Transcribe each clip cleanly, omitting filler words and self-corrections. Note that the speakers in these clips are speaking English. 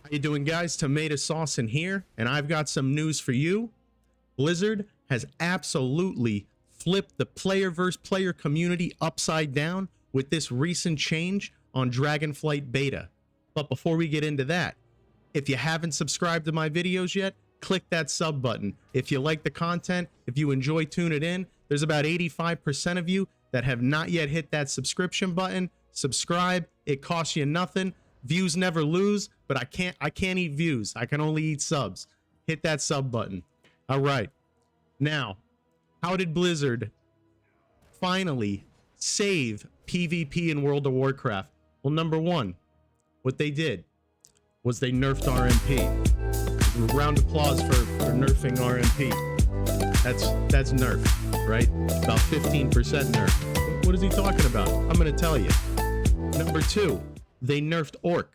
How you doing, guys? Tomato Sauce in here, and I've got some news for you. Blizzard has absolutely flipped the player versus player community upside down with this recent change on Dragonflight beta. But before we get into that, if you haven't subscribed to my videos yet, click that sub button. If you like the content, if you enjoy tuning in, there's about 85% of you that have not yet hit that subscription button. Subscribe. It costs you nothing. Views never lose, but I can't eat views. I can only eat subs. Hit that sub button. All right. Now, how did Blizzard finally save PvP in World of Warcraft? Well, number one, what they did was they nerfed RMP. Round of applause for nerfing RMP. That's nerf, right? About 15% nerf. What is he talking about? I'm going to tell you. Number two, they nerfed ORC.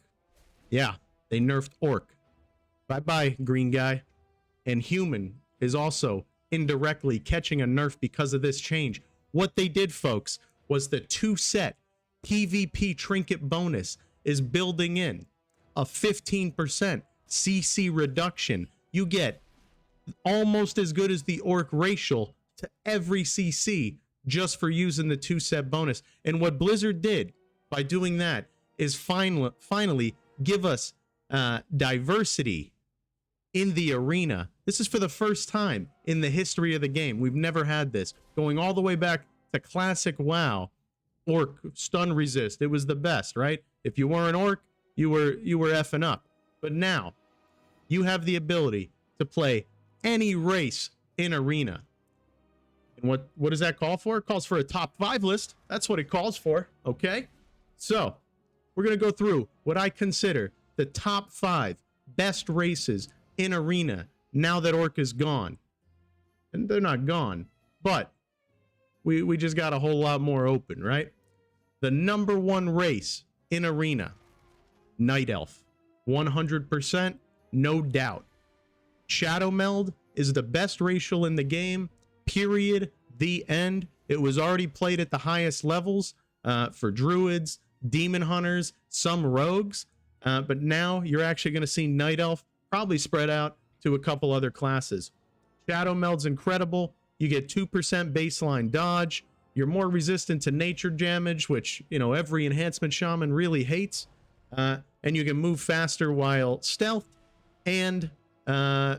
Yeah, they nerfed ORC. Bye-bye, green guy. And human is also indirectly catching a nerf because of this change. What they did, folks, was the 2-set PvP trinket bonus is building in a 15% CC reduction. You get almost as good as the ORC racial to every CC just for using the 2-set bonus. And what Blizzard did by doing that is finally give us diversity in the arena. This is for the first time in the history of the game. We've never had this. Going all the way back to classic WoW, Orc, stun resist. It was the best, right? If you weren't Orc, you were effing up. But now, you have the ability to play any race in arena. And what does that call for? It calls for a top 5 list. That's what it calls for, okay? So, we're going to go through what I consider the top 5 best races in arena now that Orc is gone. And they're not gone, but we just got a whole lot more open, right? The number 1 race in arena, Night Elf. 100%, no doubt. Shadow Meld is the best racial in the game, period, the end. It was already played at the highest levels for druids, demon hunters, some rogues, but now you're actually going to see Night Elf probably spread out to a couple other classes. Shadow Meld's incredible. You get 2% baseline dodge. You're more resistant to nature damage, which, you know, every enhancement shaman really hates. And you can move faster while stealth. And I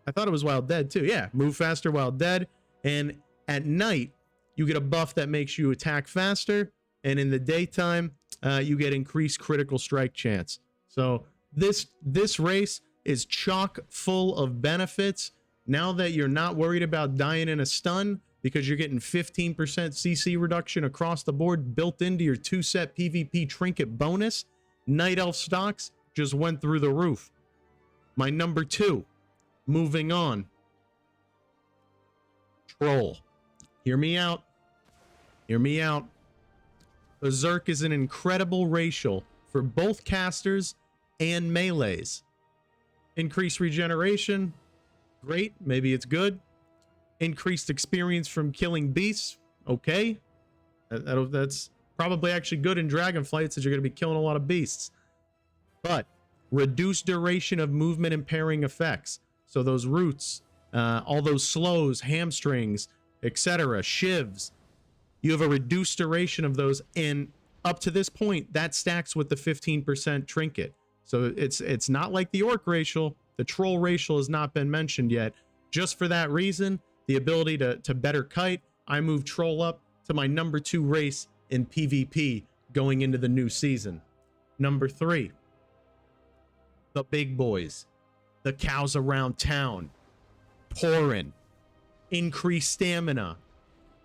thought it was while dead too. Yeah, move faster while dead. And at night, you get a buff that makes you attack faster. And in the daytime, you get increased critical strike chance. So this race is chock full of benefits. Now that you're not worried about dying in a stun because you're getting 15% CC reduction across the board built into your 2-set PvP trinket bonus, Night Elf stocks just went through the roof. My number 2, moving on. Troll. Hear me out. Hear me out. Berserk is an incredible racial for both casters and melees. Increased regeneration, great, maybe it's good. Increased experience from killing beasts, okay. That's probably actually good in Dragonflight since you're going to be killing a lot of beasts. But reduced duration of movement impairing effects. So those roots, all those slows, hamstrings, etc., shivs, you have a reduced duration of those, and up to this point, that stacks with the 15% trinket. So it's not like the Orc racial. The Troll racial has not been mentioned yet. Just for that reason, the ability to better kite, I move Troll up to my number 2 race in PvP going into the new season. Number 3, the big boys, the cows around town, Tauren, increased stamina,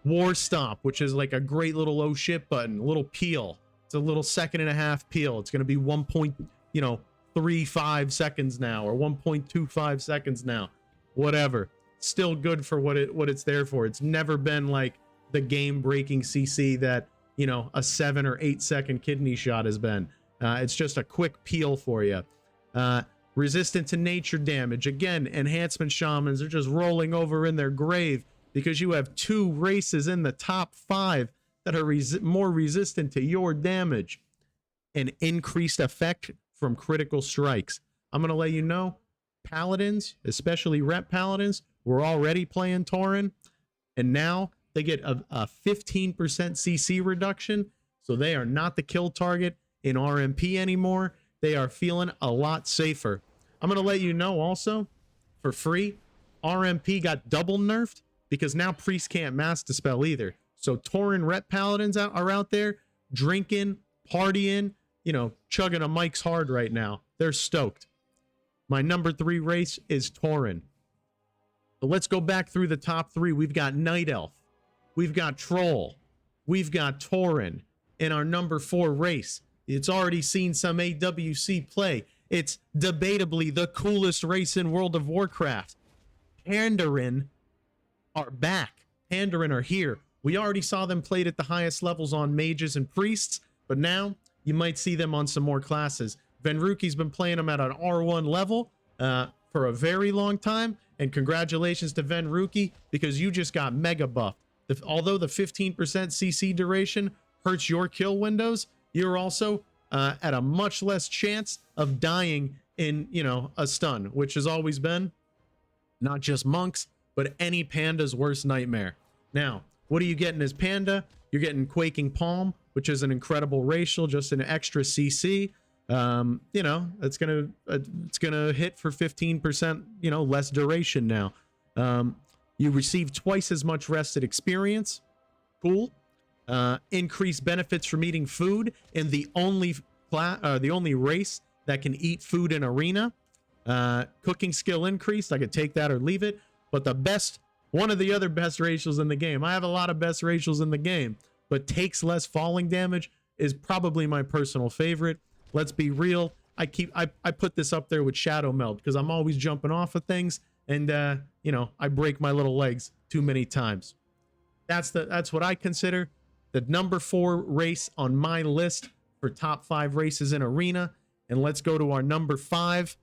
War Stomp, which is like a great little oh shit button, a little peel. It's a little 1.5-second peel. It's going to be 1.35 seconds now, or 1.25 seconds now, whatever. Still good for what it's there for. It's never been like the game-breaking CC that, you know, a 7 or 8 second kidney shot has been. It's just a quick peel for you. Resistant to nature damage. Again, enhancement shamans are just rolling over in their grave because you have 2 races in the top 5 that are more resistant to your damage. An increased effect from critical strikes. I'm going to let you know, paladins, especially rep paladins, were already playing Tauren, and now they get a 15% CC reduction, so they are not the kill target in RMP anymore. They are feeling a lot safer. I'm going to let you know also, for free, RMP got double nerfed because now priests can't mass dispel either. So Tauren rep paladins are out there drinking, partying, you know, chugging a Mike's Hard right now. They're stoked. My number 3 race is Tauren. But let's go back through the top 3. We've got Night Elf. We've got Troll. We've got Tauren in our number 4 race. It's already seen some AWC play. It's debatably the coolest race in World of Warcraft. Pandaren are back. Pandaren are here. We already saw them played at the highest levels on mages and priests, but now you might see them on some more classes. Venruki's been playing them at an R1 level for a very long time, and congratulations to Venruki because you just got mega buffed. Although the 15% CC duration hurts your kill windows, you're also at a much less chance of dying in, you know, a stun, which has always been not just monks, but any panda's worst nightmare. Now, what are you getting as panda? You're getting Quaking Palm, which is an incredible racial, just an extra CC. You know, it's gonna hit for 15%, you know, less duration now. You receive twice as much rested experience. Cool. Increased benefits from eating food, and the only race that can eat food in arena. Cooking skill increased. I could take that or leave it. But the best, one of the other best racials in the game. I have a lot of best racials in the game, but takes less falling damage is probably my personal favorite. Let's be real. I put this up there with Shadow Meld because I'm always jumping off of things, and you know, I break my little legs too many times. That's what I consider the number 4 race on my list for top 5 races in arena. And let's go to our number 5.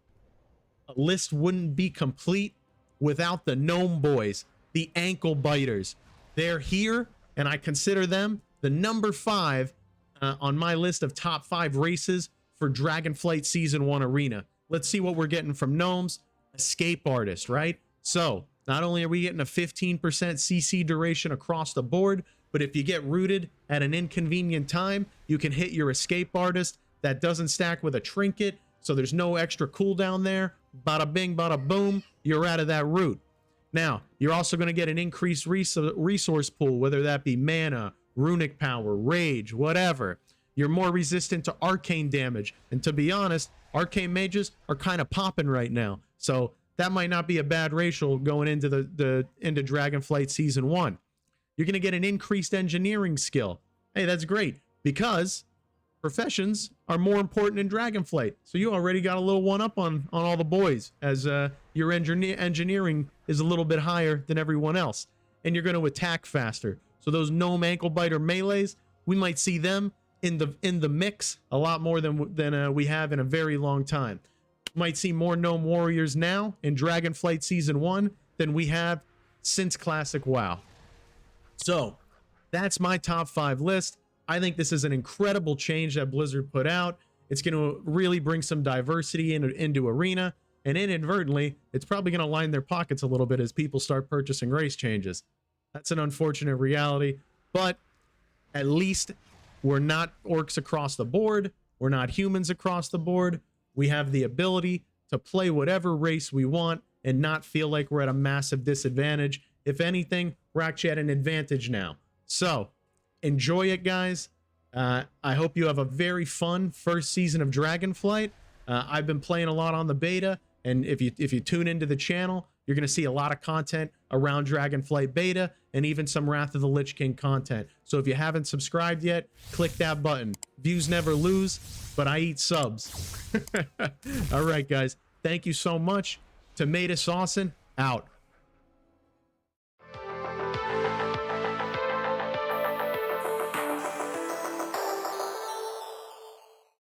A list wouldn't be complete without the Gnome Boys, the Ankle Biters. They're here, and I consider them the number 5 on my list of top 5 races for Dragonflight Season 1 Arena. Let's see what we're getting from Gnomes. Escape Artist, right? So, not only are we getting a 15% CC duration across the board, but if you get rooted at an inconvenient time, you can hit your Escape Artist. That doesn't stack with a trinket, so there's no extra cooldown there. Bada bing, bada boom, you're out of that root. Now, you're also going to get an increased resource pool, whether that be mana, runic power, rage, whatever. You're more resistant to arcane damage, and to be honest, arcane mages are kind of popping right now, so that might not be a bad racial going into into Dragonflight Season 1. You're going to get an increased engineering skill. Hey, that's great, because professions are more important in Dragonflight. So you already got a little one up on all the boys, as your engineering is a little bit higher than everyone else. And you're going to attack faster. So those Gnome Ankle Biter melees, we might see them in the mix a lot more than we have in a very long time. Might see more Gnome Warriors now in Dragonflight Season 1 than we have since Classic WoW. So that's my top 5 list. I think this is an incredible change that Blizzard put out. It's going to really bring some diversity into Arena, and inadvertently, it's probably going to line their pockets a little bit as people start purchasing race changes. That's an unfortunate reality, but at least we're not orcs across the board. We're not humans across the board. We have the ability to play whatever race we want and not feel like we're at a massive disadvantage. If anything, we're actually at an advantage now. So, enjoy it, guys. I hope you have a very fun first season of Dragonflight. I've been playing a lot on the beta, and if you tune into the channel, you're going to see a lot of content around Dragonflight beta and even some Wrath of the Lich King content. So if you haven't subscribed yet, click that button. Views never lose, but I eat subs. All right, guys. Thank you so much. Tomato Saucin' out.